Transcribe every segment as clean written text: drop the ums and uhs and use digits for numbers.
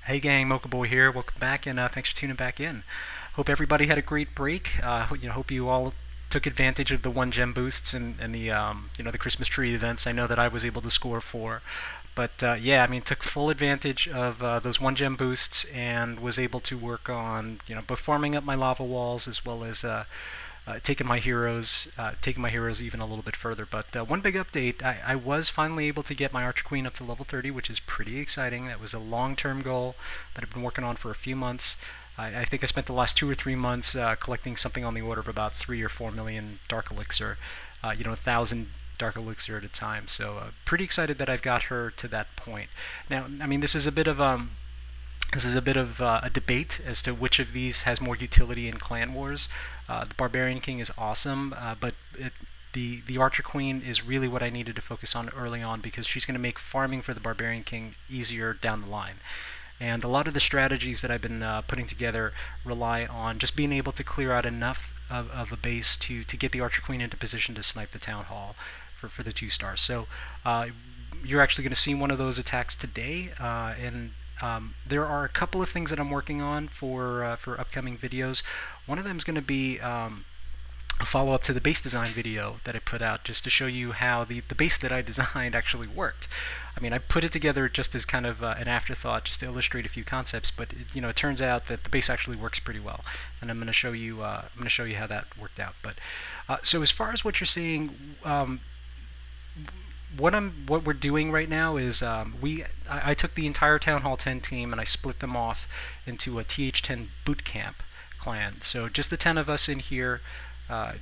Hey gang, Mocha Boy here. Welcome back, and thanks for tuning back in. Hope everybody had a great break. Hope you all took advantage of the one gem boosts and the the Christmas tree events. I know that I was able to score for, but yeah, I mean, took full advantage of those one gem boosts and was able to work on both farming up my lava walls as well as taking my heroes even a little bit further. But one big update, I was finally able to get my Archer Queen up to level 30, which is pretty exciting. That was a long-term goal that I've been working on for a few months. I think I spent the last 2 or 3 months collecting something on the order of about 3 or 4 million Dark Elixir, 1,000 Dark Elixir at a time. So pretty excited that I've got her to that point. Now, I mean, this is a bit of a debate as to which of these has more utility in Clan Wars. The Barbarian King is awesome, but the Archer Queen is really what I needed to focus on early on, because she's going to make farming for the Barbarian King easier down the line. And a lot of the strategies that I've been putting together rely on just being able to clear out enough of a base to get the Archer Queen into position to snipe the Town Hall for the 2 stars. So you're actually going to see one of those attacks today, and there are a couple of things that I'm working on for upcoming videos. One of them is going to be a follow-up to the base design video that I put out, just to show you how the base that I designed actually worked. I mean, I put it together just as kind of an afterthought, just to illustrate a few concepts, but it turns out that the base actually works pretty well, and I'm going to show you how that worked out. But so as far as what you're seeing, what we're doing right now is I took the entire Town Hall 10 team and I split them off into a TH10 Bootcamp clan. So just the 10 of us in here,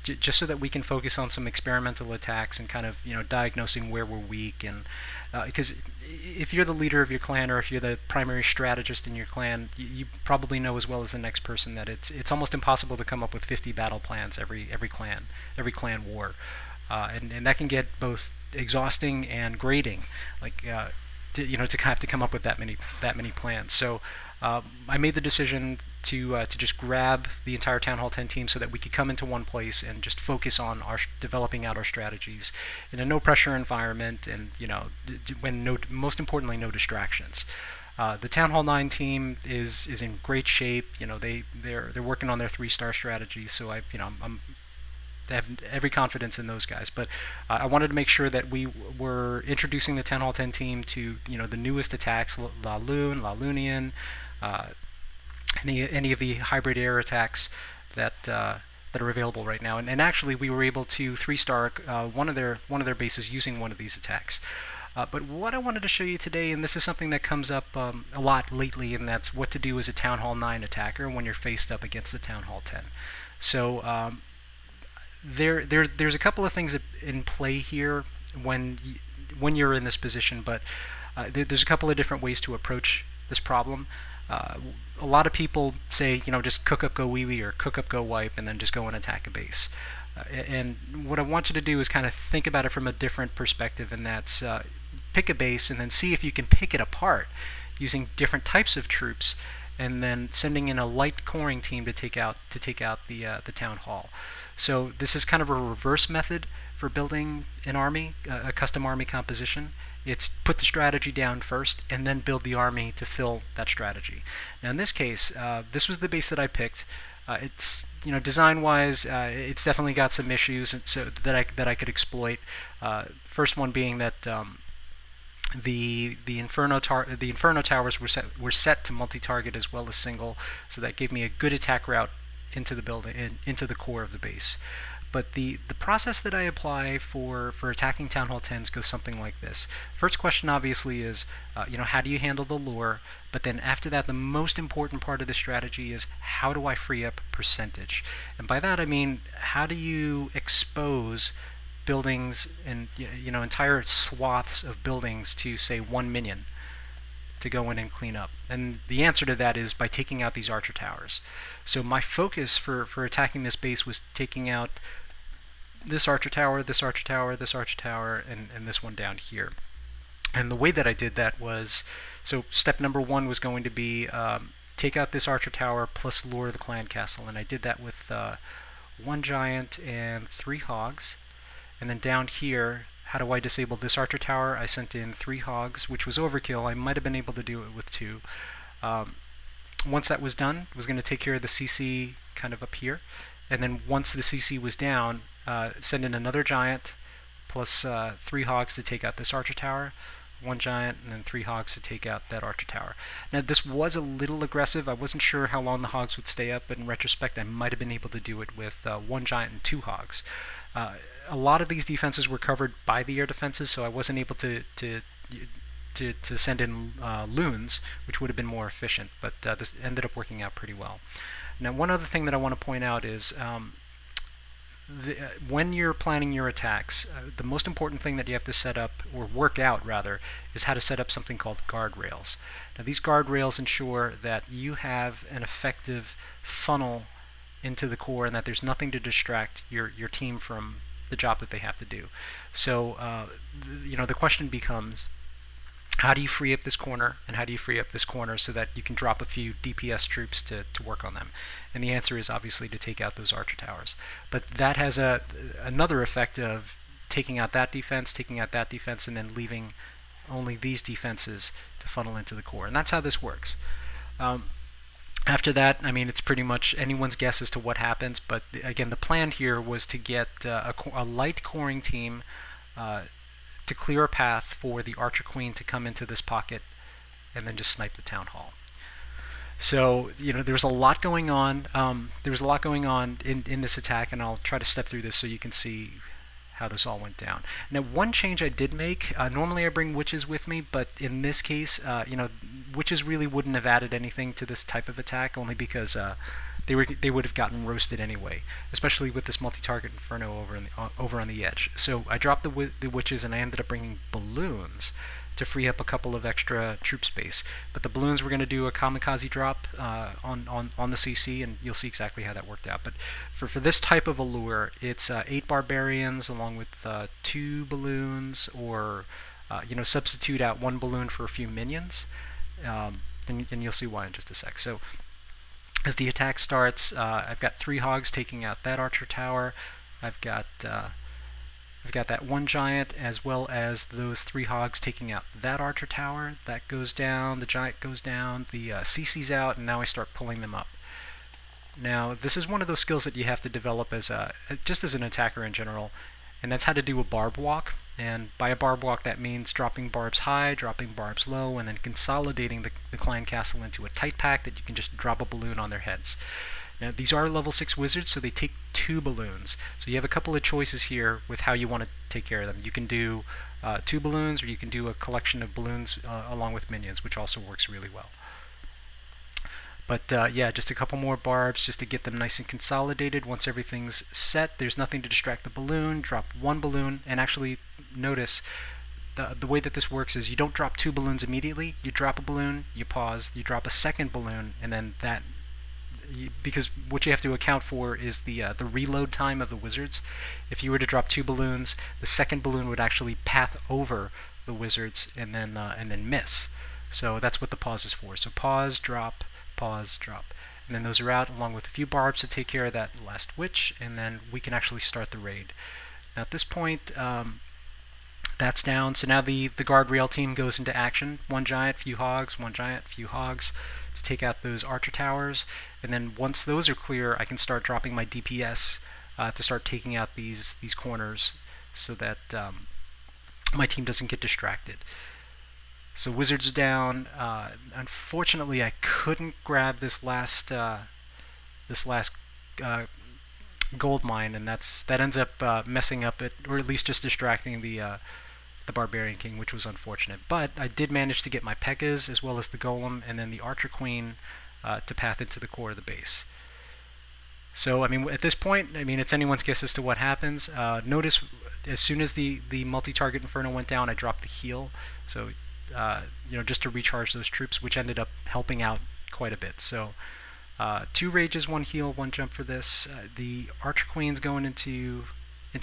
just so that we can focus on some experimental attacks and kind of diagnosing where we're weak. And because if you're the leader of your clan, or if you're the primary strategist in your clan, you probably know as well as the next person that it's almost impossible to come up with 50 battle plans every clan war, and that can get both exhausting and grating, like to have to come up with that many plans. So I made the decision to just grab the entire Town Hall 10 team so that we could come into one place and just focus on developing out our strategies in a no pressure environment, and most importantly, no distractions. The Town Hall 9 team is in great shape. They're working on their 3-star strategy, so I have every confidence in those guys. But I wanted to make sure that we were introducing the Town Hall 10 team to the newest attacks, La Lune, La Lunian, any of the hybrid air attacks that are available right now. And actually, we were able to 3-star one of their bases using one of these attacks. But what I wanted to show you today, and this is something that comes up a lot lately, and that's what to do as a Town Hall 9 attacker when you're faced up against the Town Hall 10. So there's a couple of things in play here when you're in this position, but there's a couple of different ways to approach this problem. A lot of people say, just cook up, go wee wee, or cook up, go wipe, and then just go and attack a base. And what I want you to do is kind of think about it from a different perspective, and that's pick a base and then see if you can pick it apart using different types of troops, and then sending in a light coring team to take out the town hall. So this is kind of a reverse method for building an army, a custom army composition. It's put the strategy down first and then build the army to fill that strategy. Now in this case, this was the base that I picked. It's design-wise, it's definitely got some issues that I could exploit. First one being that the Inferno towers were set to multi-target as well as single, so that gave me a good attack route into the building, into the core of the base. But the process that I apply for attacking Town Hall 10s goes something like this. First question obviously is, how do you handle the lure? But then after that, the most important part of the strategy is, how do I free up percentage? And by that I mean, how do you expose buildings and entire swaths of buildings to, say, 1 minion to go in and clean up? And the answer to that is by taking out these archer towers. So my focus for attacking this base was taking out this archer tower, this archer tower, this archer tower, and this one down here. And the way that I did that was, so step number 1 was going to be take out this archer tower plus lure the clan castle, and I did that with 1 giant and 3 hogs. And then down here, how do I disable this archer tower? I sent in 3 hogs, which was overkill. I might have been able to do it with 2. Once that was done, I was going to take care of the CC kind of up here, and then once the CC was down, send in another giant plus 3 hogs to take out this archer tower, 1 giant, and then 3 hogs to take out that archer tower. Now this was a little aggressive. I wasn't sure how long the hogs would stay up, but in retrospect I might have been able to do it with 1 giant and 2 hogs. A lot of these defenses were covered by the air defenses, so I wasn't able to send in loons, which would have been more efficient, but this ended up working out pretty well. Now, one other thing that I want to point out is when you're planning your attacks, the most important thing that you have to set up, or work out rather, is how to set up something called guardrails. Now, these guardrails ensure that you have an effective funnel into the core and that there's nothing to distract your team from the job that they have to do. So, the question becomes, how do you free up this corner, and how do you free up this corner so that you can drop a few DPS troops to work on them? And the answer is obviously to take out those archer towers. But that has another effect of taking out that defense, and then leaving only these defenses to funnel into the core. And that's how this works. After that, I mean, it's pretty much anyone's guess as to what happens, but again, the plan here was to get a light coring team to clear a path for the Archer Queen to come into this pocket and then just snipe the Town Hall. So, there's a lot going on. There was a lot going on in this attack, and I'll try to step through this so you can see how this all went down. Now, one change I did make, normally I bring witches with me, but in this case, witches really wouldn't have added anything to this type of attack, only because they would have gotten roasted anyway, especially with this multi-target Inferno over on the edge. So I dropped the witches, and I ended up bringing balloons to free up a couple of extra troop space. But the balloons were going to do a kamikaze drop on the CC, and you'll see exactly how that worked out. But for this type of a lure, it's 8 barbarians along with 2 balloons, or substitute out 1 balloon for a few minions, and you'll see why in just a sec. So as the attack starts, I've got 3 hogs taking out that archer tower. I've got that 1 giant, as well as those 3 hogs taking out that archer tower. That goes down, the giant goes down, the CC's out, and now I start pulling them up. Now, this is one of those skills that you have to develop as just as an attacker in general, and that's how to do a barb walk. And by a barb walk, that means dropping barbs high, dropping barbs low, and then consolidating the Clan Castle into a tight pack that you can just drop a balloon on their heads. Now, these are level 6 wizards, so they take 2 balloons. So you have a couple of choices here with how you want to take care of them. You can do 2 balloons, or you can do a collection of balloons along with minions, which also works really well. But yeah, just a couple more barbs just to get them nice and consolidated. Once everything's set, there's nothing to distract the balloon. Drop 1 balloon, and actually notice the way that this works is you don't drop 2 balloons immediately. You drop a balloon, you pause, you drop a second balloon, and then because what you have to account for is the reload time of the wizards. If you were to drop 2 balloons, the second balloon would actually path over the wizards and then miss. So that's what the pause is for. So pause, drop, drop, and then those are out along with a few barbs to take care of that last witch, and then we can actually start the raid. Now at this point, that's down, so now the guardrail team goes into action. 1 giant, few hogs, 1 giant, few hogs to take out those archer towers, and then once those are clear, I can start dropping my DPS to start taking out these corners so that my team doesn't get distracted. So wizards down. Unfortunately, I couldn't grab this last gold mine, and that ends up messing up it, or at least just distracting the barbarian king, which was unfortunate. But I did manage to get my P.E.K.K.A.s as well as the golem, and then the archer queen to path into the core of the base. So I mean, at this point, I mean, it's anyone's guess as to what happens. Notice as soon as the multi-target inferno went down, I dropped the heal. So just to recharge those troops, which ended up helping out quite a bit. So 2 rages, 1 heal, 1 jump for this. The Archer Queen's going into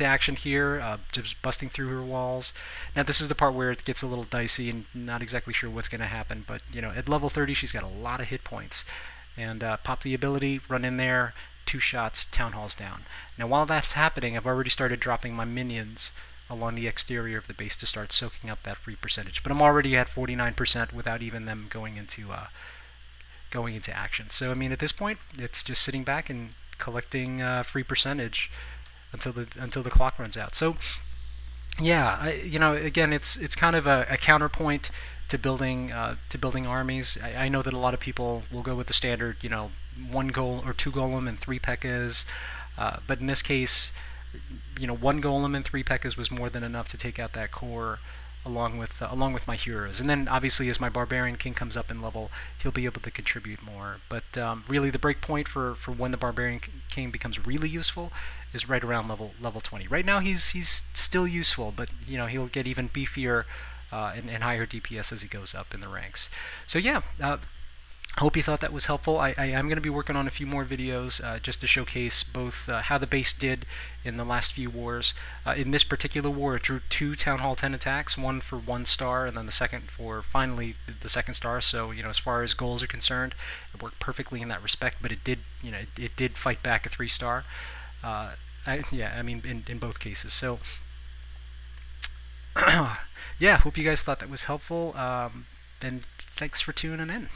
action here, just busting through her walls. Now this is the part where it gets a little dicey and not exactly sure what's going to happen, but at level 30 she's got a lot of hit points. And pop the ability, run in there, 2 shots, Town Hall's down. Now while that's happening, I've already started dropping my minions along the exterior of the base to start soaking up that free percentage. But I'm already at 49% without even them going into going into action. So I mean, at this point, it's just sitting back and collecting free percentage until the clock runs out. So yeah, again, it's kind of a counterpoint to building armies. I know that a lot of people will go with the standard, one goal or two golem and three pekkas, but in this case, one golem and three pekkas was more than enough to take out that core, along with my heroes. And then obviously, as my barbarian king comes up in level, he'll be able to contribute more. But really, the break point for when the barbarian king becomes really useful is right around level 20. Right now, he's still useful, but he'll get even beefier and higher DPS as he goes up in the ranks. So yeah. I hope you thought that was helpful. I am going to be working on a few more videos just to showcase both how the base did in the last few wars. In this particular war, it drew 2 Town Hall 10 attacks, one for 1 star, and then the second for finally the 2nd star. So as far as goals are concerned, it worked perfectly in that respect. But it did it did fight back a 3 star. I mean in both cases. So yeah, hope you guys thought that was helpful. And thanks for tuning in.